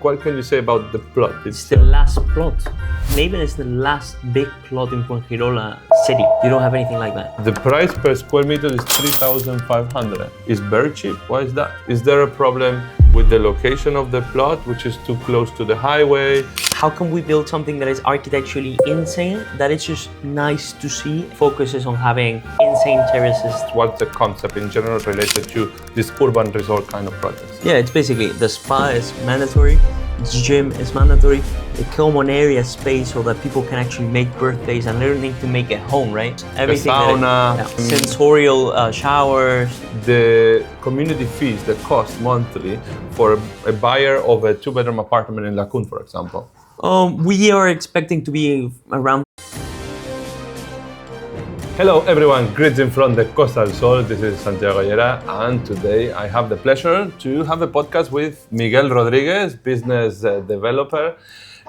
What can you say about the plot? It's the last plot. Naven is the last big plot in Fuengirola city. You don't have anything like that. The price per square meter is 3,500. It's very cheap. Why is that? Is there a problem with the location of the plot, which is too close to the highway? How can we build something that is architecturally insane, that is just nice to see, focuses on having insane terraces? What's the concept in general related to this urban resort kind of projects? Yeah, it's basically the spa is mandatory, the gym is mandatory, the common area space so that people can actually make birthdays and they don't need to make it home, right? Everything. The sauna. Sensorial showers. The community fees that cost monthly for a buyer of a 2-bedroom apartment in Lakun, for example. We are expecting to be around. Hello everyone, greetings from the Costa del Sol. This is Santiago, Llera, and today I have the pleasure to have a podcast with Miguel Rodriguez, business developer.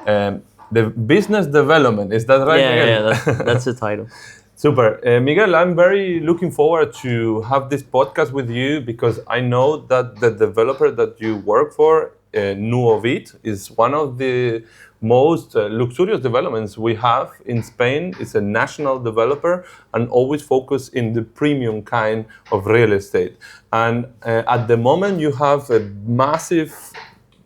The business development, is that right, Miguel? Yeah, that's the title. Super. Miguel, I'm very looking forward to have this podcast with you because I know that the developer that you work for, Nuovit, is one of the most luxurious developments we have in Spain. It's a national developer and always focus in the premium kind of real estate. And at the moment you have a massive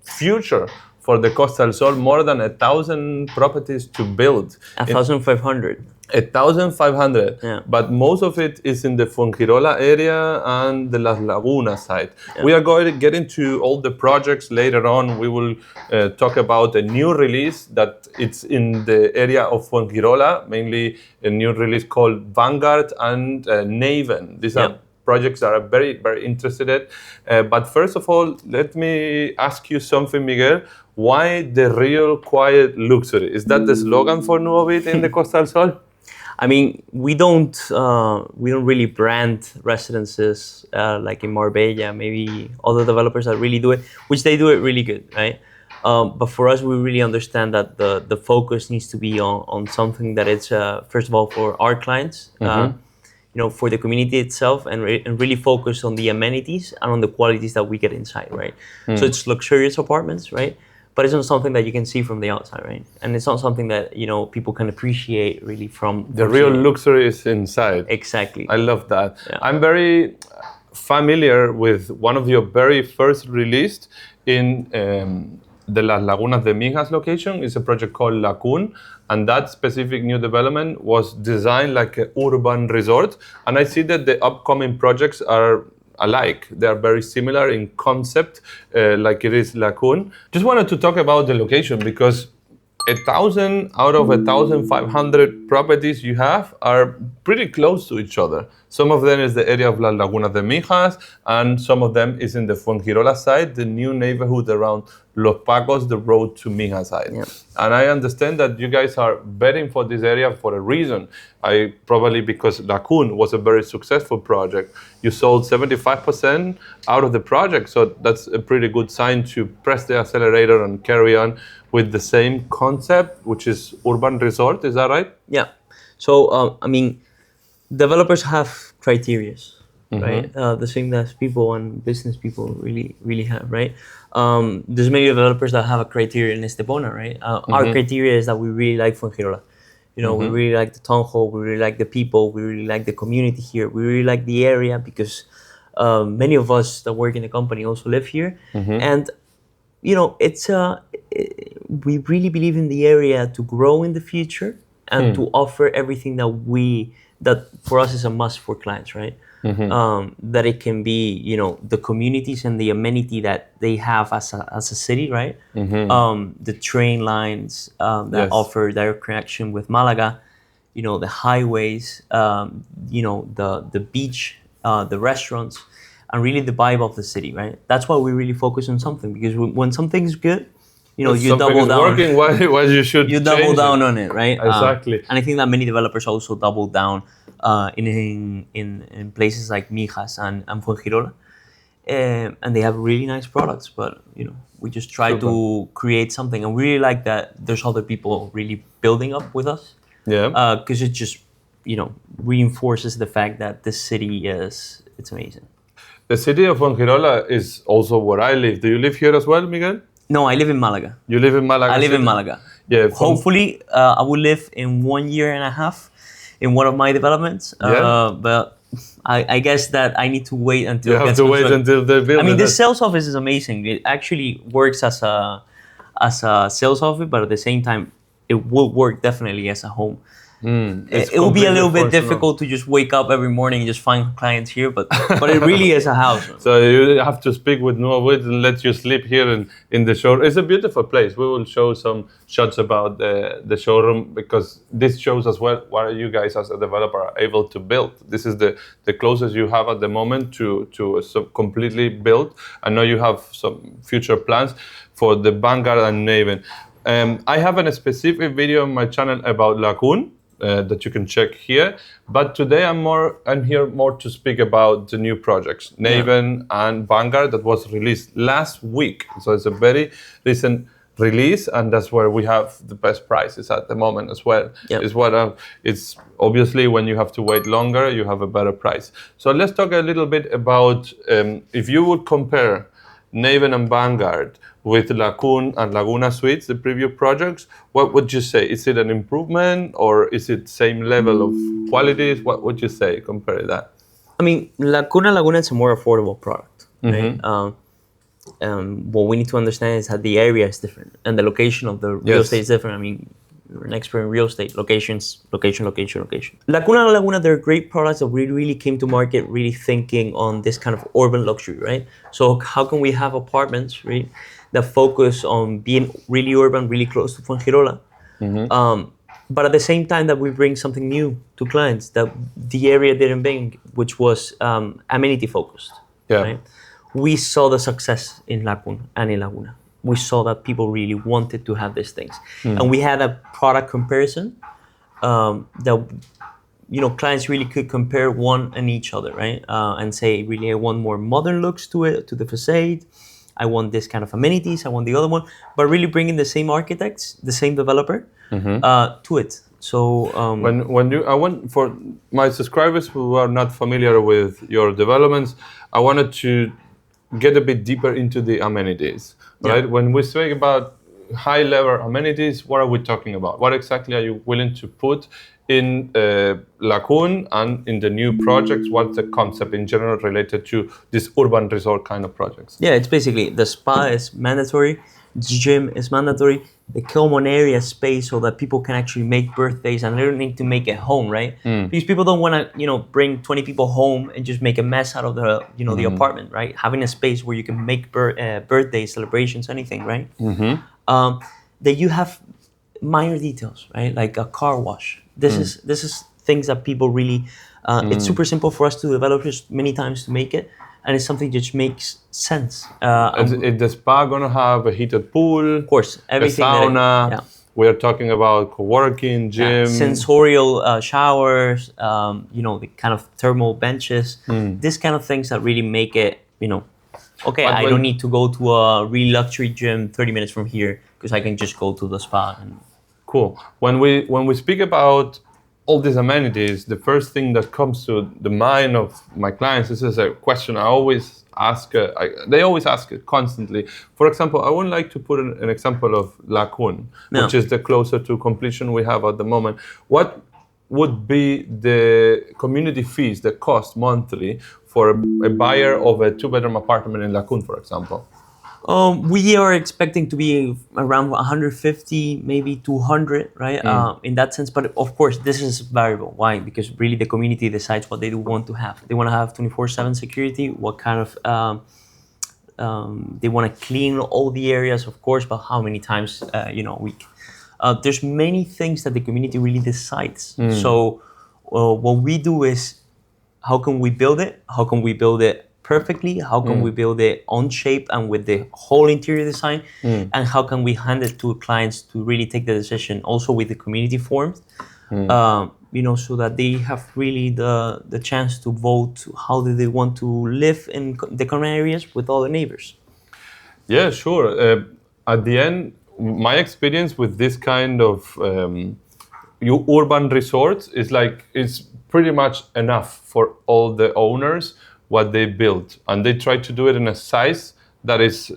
future for the Costa del Sol, more than 1,000 properties to build. 1,500. 1,500, yeah. But most of it is in the Fuengirola area and the Las Lagunas side. Yeah. We are going to get into all the projects later on. We will talk about a new release that it's in the area of Fuengirola, mainly a new release called Vangard and Naven. These are projects that I'm very, very interested in. But first of all, let me ask you something, Miguel. Why the real quiet luxury? Is that the slogan for Nuovit in the Costa del Sol? I mean, we don't really brand residences like in Marbella. Maybe other developers that really do it, which they do it really good, right? But for us, we really understand that the focus needs to be on something that it's first of all for our clients, for the community itself, and really focus on the amenities and on the qualities that we get inside, right? So it's luxurious apartments, right? But it's not something that you can see from the outside, right? And it's not something that, people can appreciate really from... The real luxury is inside. Exactly. I love that. Yeah. I'm very familiar with one of your very first released in the Las Lagunas de Mijas location. It's a project called Lakun. And that specific new development was designed like an urban resort. And I see that the upcoming projects are alike. They are very similar in concept, like it is Lakun. Just wanted to talk about the location because 1,000 out of 1,500 properties you have are pretty close to each other. Some of them is the area of Las Lagunas de Mijas, and some of them is in the Fuengirola side, the new neighborhood around Los Pacos, the road to Mijas side. Yeah. And I understand that you guys are betting for this area for a reason. Probably because Lakun was a very successful project. You sold 75% out of the project, so that's a pretty good sign to press the accelerator and carry on with the same concept, which is urban resort. Is that right? Yeah. So, developers have criteria, right? The same that people and business people really have, right? There's many developers that have a criteria in Estepona, right? Our criteria is that we really like Fuengirola. We really like the town hall, we really like the people, we really like the community here, we really like the area because many of us that work in the company also live here. And, it's we really believe in the area to grow in the future and to offer everything that for us is a must for clients, right? That it can be, the communities and the amenity that they have as a city, right? The train lines that offer direct connection with Malaga, the highways, the beach, the restaurants, and really the vibe of the city, right? That's why we really focus on something, because when something's good, you double down. Working, why you should you double down on it, right? Exactly. And I think that many developers also double down in places like Mijas and Fuengirola, and they have really nice products. But we just try to create something, and we really like that there's other people really building up with us. Yeah. Because it just reinforces the fact that this city it's amazing. The city of Fuengirola is also where I live. Do you live here as well, Miguel? No, I live in Malaga. You live in Malaga? I live in City? Malaga. Yeah. Hopefully, I will live in 1 year and a half in one of my developments. Yeah. But I guess that I need to wait until You it have gets to wait constructed. until they build I mean, it. this sales office is amazing. It actually works as a sales office, but at the same time, it will work definitely as a home. It will be a little bit difficult to just wake up every morning and just find clients here, but it really is a house. So you have to speak with Nuovit and let you sleep here in the showroom. It's a beautiful place. We will show some shots about the showroom because this shows as well what you guys as a developer are able to build. This is the closest you have at the moment to completely built. I know you have some future plans for the Vanguard and Naven. I have a specific video on my channel about Lakun. That you can check here, but today I'm here more to speak about the new projects, Naven and Vangard, that was released last week. So it's a very recent release, and that's where we have the best prices at the moment as well. It's obviously when you have to wait longer, you have a better price. So let's talk a little bit about if you would compare Naven and Vangard with Lakun and Laguna Suites, the previous projects, what would you say? Is it an improvement or is it same level of qualities? What would you say compare that? I mean, Laguna is a more affordable product, right? What we need to understand is that the area is different and the location of the real estate is different. I mean, you're an expert in real estate, location. Laguna and Laguna, they're great products that we really came to market really thinking on this kind of urban luxury, right? So how can we have apartments, right, that focus on being really urban, really close to Fuengirola, but at the same time that we bring something new to clients that the area didn't bring, which was amenity focused, right? We saw the success in Lakun and in Laguna. We saw that people really wanted to have these things. And we had a product comparison that, clients really could compare one and each other, right? And say, really, I want more modern looks to it, to the facade. I want this kind of amenities. I want the other one. But really bringing the same architects, the same developer to it. So I want for my subscribers who are not familiar with your developments, I wanted to get a bit deeper into the amenities, right? When we speak about high-level amenities, what are we talking about? What exactly are you willing to put in Lakun and in the new projects? What's the concept in general related to this urban resort kind of projects? Yeah, it's basically the spa is mandatory, the gym is mandatory, the common area space so that people can actually make birthdays and they don't need to make it home, right? Because people don't want to, bring 20 people home and just make a mess out of the, the apartment, right? Having a space where you can make birthday celebrations, anything, right? That you have minor details, right? Like a car wash. This is things that people really. It's super simple for us to developers many times to make it, and it's something that just makes sense. Is the spa gonna have a heated pool? Of course, everything. A sauna. We are talking about co-working, gym, sensorial showers. The kind of thermal benches. These kind of things that really make it. Okay, I don't need to go to a really luxury gym 30 minutes from here because I can just go to the spa. Cool. When we speak about all these amenities, the first thing that comes to the mind of my clients, this is a question I always ask. They always ask it constantly. For example, I would like to put an example of Lakun, which is the closer to completion we have at the moment. What would be the community fees, the cost monthly for a buyer of a 2-bedroom apartment in Lakun, for example? We are expecting to be around 150, maybe 200, right? In that sense, but of course, this is variable. Why? Because really the community decides what they do want to have. They want to have 24/7 security. What kind of they want to clean all the areas, of course, but how many times a week? There's many things that the community really decides. So what we do is, how can we build it? How can we build it perfectly? How can we build it on shape and with the whole interior design? And how can we hand it to clients to really take the decision also with the community formed, so that they have really the chance to vote how do they want to live in the common areas with all the neighbors. Yeah, sure. At the end, my experience with this kind of urban resorts is like it's pretty much enough for all the owners what they built, and they try to do it in a size that is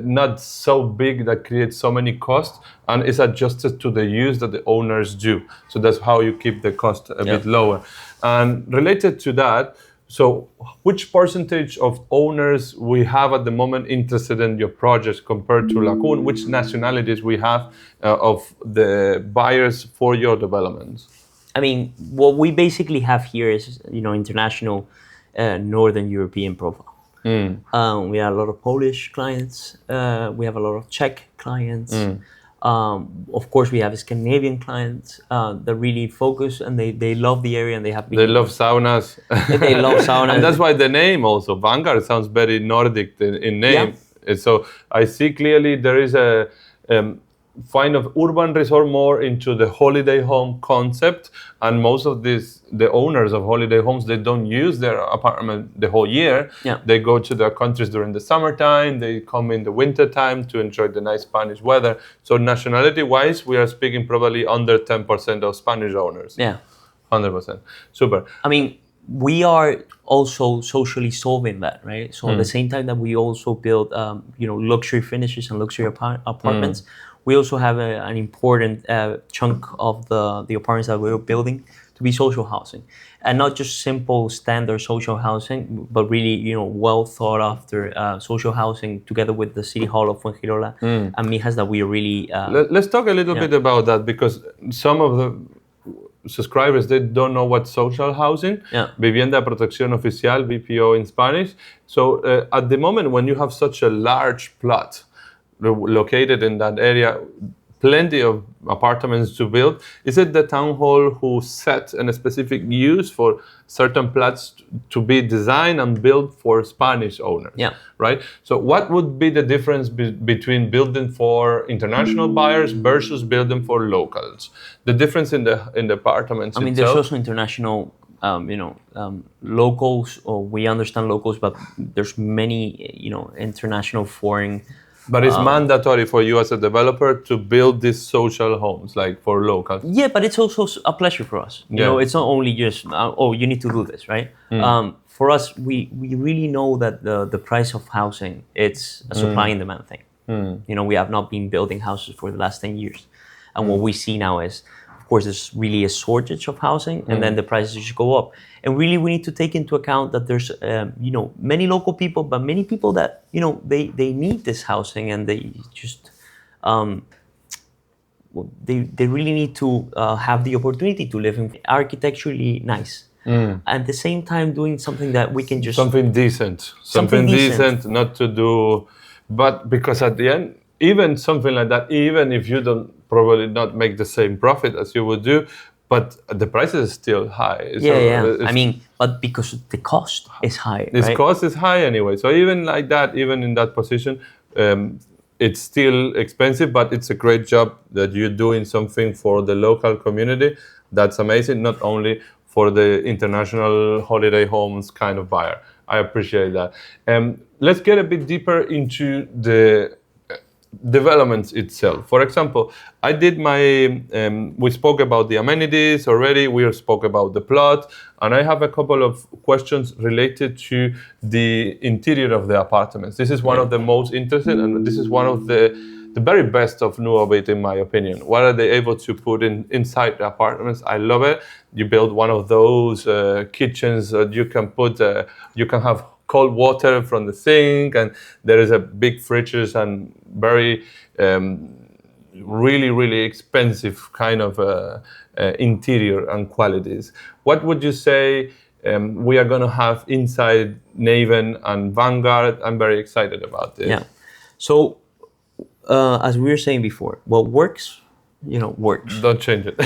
not so big that creates so many costs and is adjusted to the use that the owners do. So that's how you keep the cost a bit lower. And related to that, so which percentage of owners we have at the moment interested in your projects compared to Lakun? Which nationalities we have of the buyers for your developments? I mean, what we basically have here is, international, Northern European profile. We have a lot of Polish clients. We have a lot of Czech clients. Of course, we have Scandinavian clients that really focus and they love the area and they have been. They love saunas. They love saunas. And that's why the name also, Vangard, sounds very Nordic in name. Yeah. So I see clearly there is a kind of urban resort more into the holiday home concept, and most of the owners of holiday homes, they don't use their apartment the whole year. They go to their countries during the summertime, they come in the winter time to enjoy the nice Spanish weather. So nationality wise, we are speaking probably under 10% of Spanish owners. 100%. Super. I mean, we are also socially solving that, right? So at the same time that we also build luxury finishes and luxury apartments, we also have an important chunk of the apartments that we're building to be social housing, and not just simple standard social housing, but really well thought after social housing together with the City Hall of Fuengirola and Mijas that we are really. Let's talk a little bit about that, because some of the subscribers, they don't know what social housing, Vivienda de Protección Oficial, VPO in Spanish. So at the moment when you have such a large plot located in that area, plenty of apartments to build, is it the town hall who set a specific use for certain plots to be designed and built for Spanish owners? Right? So what would be the difference between building for international buyers versus building for locals? The difference in the apartments itself? There's also international locals, or we understand locals, but there's many international foreign. But it's mandatory for you as a developer to build these social homes, like for locals. Yeah, but it's also a pleasure for us. It's not only just, you need to do this, right? For us, we really know that the price of housing, it's a supply and demand thing. We have not been building houses for the last 10 years. And what we see now is, of course, there's really a shortage of housing, and then the prices just go up. And really, we need to take into account that there's, many local people, but many people that, they need this housing, and they just, they really need to have the opportunity to live in architecturally nice. At the same time, doing something that we can just... Something decent. Something decent, not to do... But because at the end, even something like that, even if you don't probably not make the same profit as you would do, but the price is still high. But because the cost is high. This cost is high anyway. So even like that, even in that position, it's still expensive, but it's a great job that you're doing something for the local community. That's amazing, not only for the international holiday homes kind of buyer. I appreciate that. Let's get a bit deeper into the developments itself. For example, I did my, we spoke about the amenities already, we spoke about the plot, and I have a couple of questions related to the interior of the apartments. This is one of the most interesting, and this is one of the very best of Nuovit, in my opinion. What are they able to put inside the apartments? I love it. You build one of those kitchens that you can put, you can have cold water from the sink, and there is a big fridges and very really expensive kind of interior and qualities. What would you say we are going to have inside Naven and Vangard? I'm very excited about this. So as we were saying before, what works, works. Don't change it.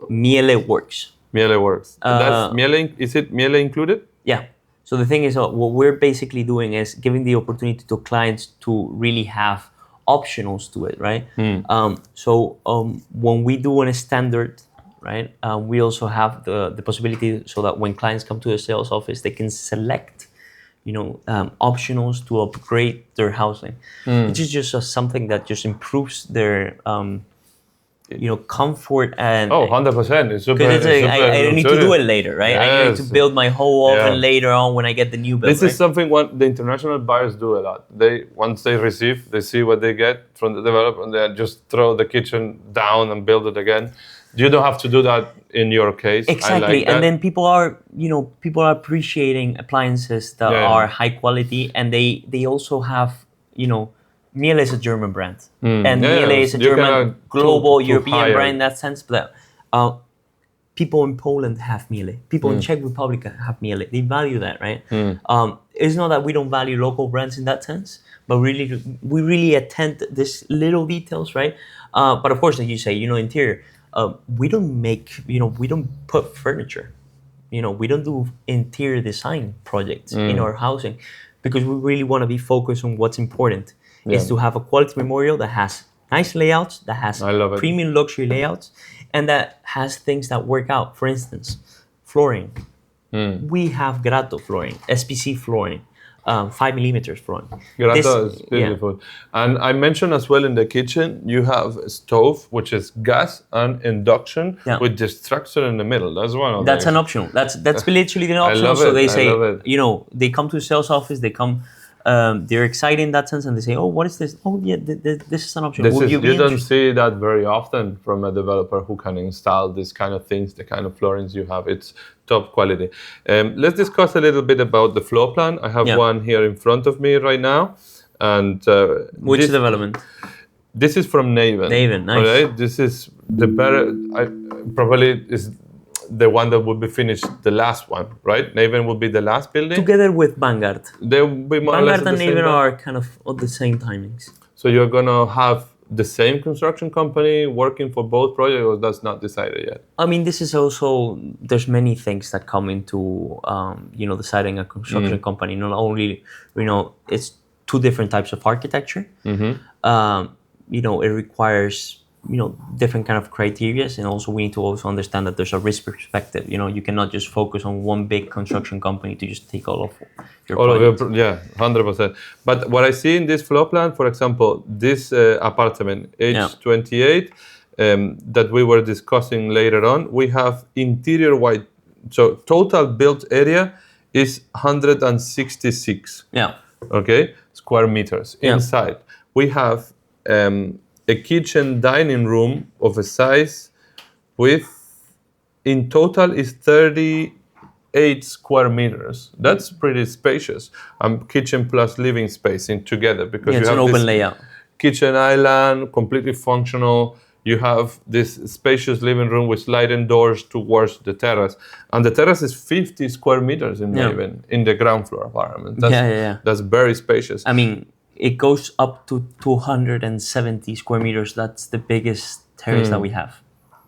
Miele works. Miele works. That's Miele. Is it Miele included? Yeah. So the thing is, what we're basically doing is giving the opportunity to clients to really have optionals to it, right? When we do a standard, right, we also have the possibility so that when clients come to the sales office, they can select, optionals to upgrade their housing, which is just something that just improves their comfort and. Oh, 100%. It's super. Because I don't need to do it luxurious. later, right? I need to Yes. build my whole oven Yeah. later on when I get the new build. This is something the international buyers do a lot. Once they receive, they see what they get from the developer, and they just throw the kitchen down and build it again. You don't have to do that in your case. Exactly, I like that. and then people are appreciating appliances that Yeah. are high quality, and they also have, Miele is a German brand, and Yeah, Miele is a you German cannot global too European high brand it. in that sense. But people in Poland have Miele, people in Czech Republic have Miele. They value that, right? It's not that we don't value local brands in that sense, but we really attend these little details, right? But of course, like you say, interior. We don't make, we don't put furniture. We don't do interior design projects in our housing because we really want to be focused on what's important. Is to have a quality memorial that has nice layouts, that has I love it. premium luxury layouts, and that has things that work out. For instance, flooring. We have Grato flooring, SPC flooring, 5mm flooring. Grato is beautiful. And I mentioned as well in the kitchen, you have a stove, which is gas and induction with the structure in the middle. That's one of That's an optional. That's literally an optional. love So it. they I say, love it. they come to the sales office, they come, they're excited in that sense, and they say, oh, what is this? Oh, yeah, this is an option. You don't see that very often from a developer who can install these kind of things, the kind of floorings you have. It's top quality. Let's discuss a little bit about the floor plan. I have one here in front of me right now. And which development? This is from Naven. Naven, nice. All right? This is the better, probably is the one that will be finished, the last one, right? Naven will be the last building. Together with Vangard. They will be more or less Vangard at and the same Naven time. are kind of at the same timings. So you're gonna have the same construction company working for both projects, or that's not decided yet? I mean, this is also, there's many things that come into, deciding a construction company. Not only, it's two different types of architecture. It requires, different kind of criteria, and also we need to also understand that there's a risk perspective. You cannot just focus on one big construction company to just take all of your projects. 100%. But what I see in this floor plan, for example, this apartment, H28, that we were discussing later on, we have interior white. So total built area is 166. Okay, square meters inside. We have a kitchen dining room of a size with, in total, is 38 square meters. That's pretty spacious. Kitchen plus living space in together, because you it's have an open this layout. kitchen island, completely functional. You have this spacious living room with sliding doors towards the terrace. And the terrace is 50 square meters in Naven, in the ground floor apartment. That's very spacious. I mean, it goes up to 270 square meters. That's the biggest terrace that we have.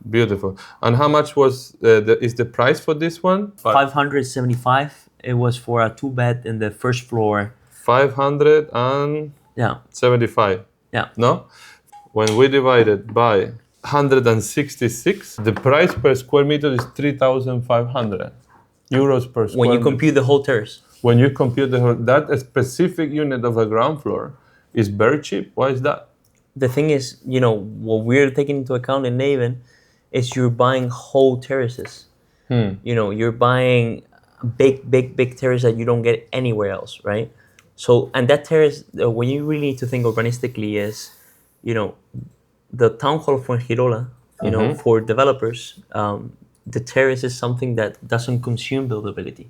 Beautiful. And how much is the price for this one? 575. It was for a 2-bed in the first floor. 575. No? When we divide it by 166, the price per square meter is 3,500 euros per square meter. When you compute the whole terrace. When you compute that specific unit of a ground floor is very cheap. Why is that? The thing is, what we're taking into account in Naven is you're buying whole terraces. You're buying big terrace that you don't get anywhere else, right? So, and that terrace, what you really need to think urbanistically is, the town hall of Fuengirola, for developers, the terrace is something that doesn't consume buildability.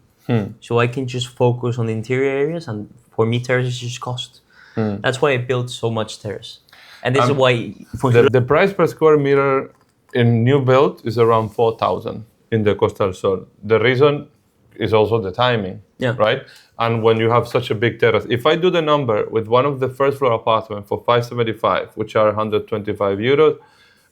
So I can just focus on the interior areas, and for me, terrace is just cost. That's why I built so much terrace. And this is why the price per square meter in new build is around 4,000 in the Costa del Sol. The reason is also the timing, right? And when you have such a big terrace, if I do the number with one of the first floor apartments for 575, which are 125 euros,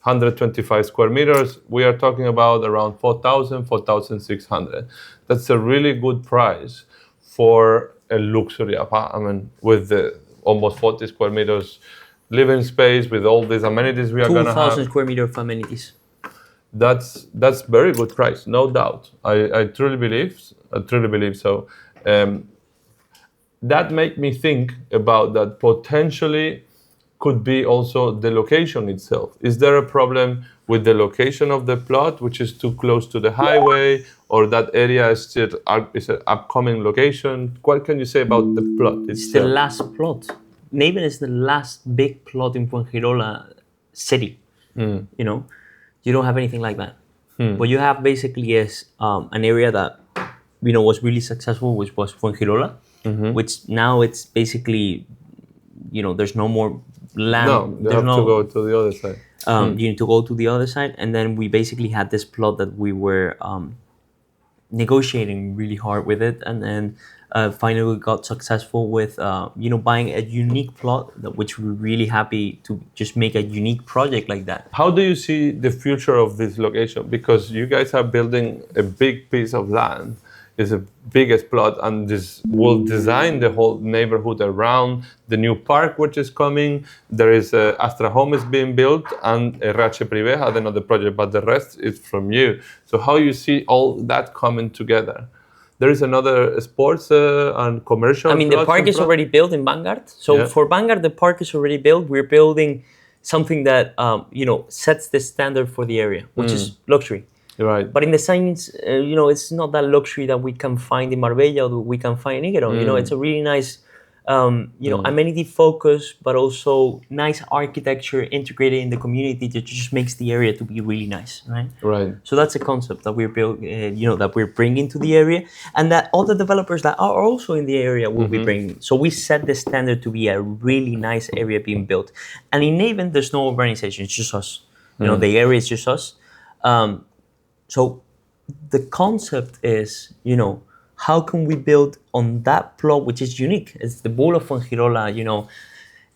125 square meters, we are talking about around 4,000, 4,600. That's a really good price for a luxury apartment with the almost 40 square meters living space, with all these amenities we are going to have. 2,000 square meter of amenities. That's very good price, no doubt. I truly believe so. That make me think about that potentially could be also the location itself. Is there a problem with the location of the plot, which is too close to the highway, or that area is still is an upcoming location? What can you say about the plot itself? It's the last plot. Naven is the last big plot in Fuengirola city. You know, you don't have anything like that. What you have basically is an area that was really successful, which was Fuengirola, which now it's basically, there's no more land. No, you have to go to the other side. You need to go to the other side, and then we basically had this plot that we were negotiating really hard with it, and then finally we got successful with buying a unique plot, which we're really happy to just make a unique project like that. How do you see the future of this location? Because you guys are building a big piece of land. It's the biggest plot, and this will design the whole neighborhood around the new park which is coming. There is Astra Home is being built, and RH Privé had another project, but the rest is from you. So how you see all that coming together? There is another sports and commercial. I mean, the park is already built in Vangard. So for Vangard, the park is already built. We're building something that sets the standard for the area, which is luxury. Right. But in the sense, it's not that luxury that we can find in Marbella or we can find in Higuero. It's a really nice, amenity focus, but also nice architecture integrated in the community that just makes the area to be really nice, right? Right. So that's a concept that we're that we're bringing to the area, and that all the developers that are also in the area will be bringing. So we set the standard to be a really nice area being built. And in Naven, there's no urbanization; it's just us. The area is just us. So the concept is, how can we build on that plot, which is unique? It's the bull of Fuengirola,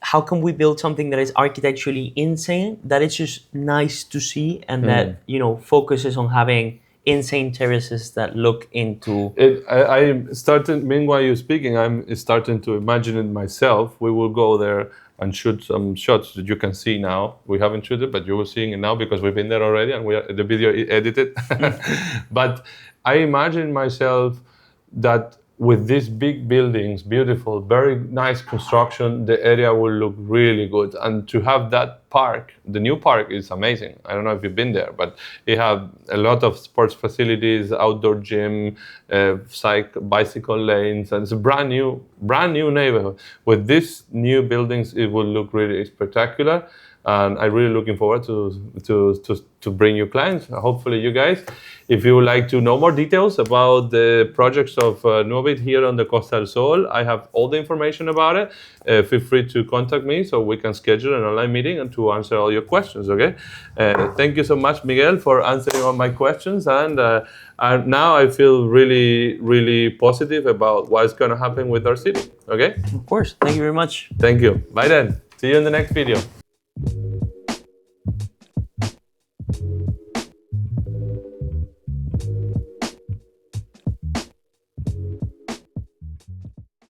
how can we build something that is architecturally insane, that is just nice to see, and that, focuses on having insane terraces that look into... Meanwhile you're speaking, I'm starting to imagine it myself. We will go there and shoot some shots that you can see now. We haven't shot it, but you will see it now because we've been there already and the video is edited. But I imagine myself that with these big buildings, beautiful, very nice construction, the area will look really good. And to have that park, the new park is amazing. I don't know if you've been there, but it have a lot of sports facilities, outdoor gym, bicycle lanes, and it's a brand new neighborhood. With these new buildings, it will look really spectacular. And I'm really looking forward to bring you clients, hopefully you guys. If you would like to know more details about the projects of Nuovit here on the Costa del Sol, I have all the information about it. Feel free to contact me so we can schedule an online meeting and to answer all your questions, okay? Thank you so much, Miguel, for answering all my questions. And now I feel really, really positive about what's going to happen with our city, okay? Of course. Thank you very much. Thank you. Bye then. See you in the next video.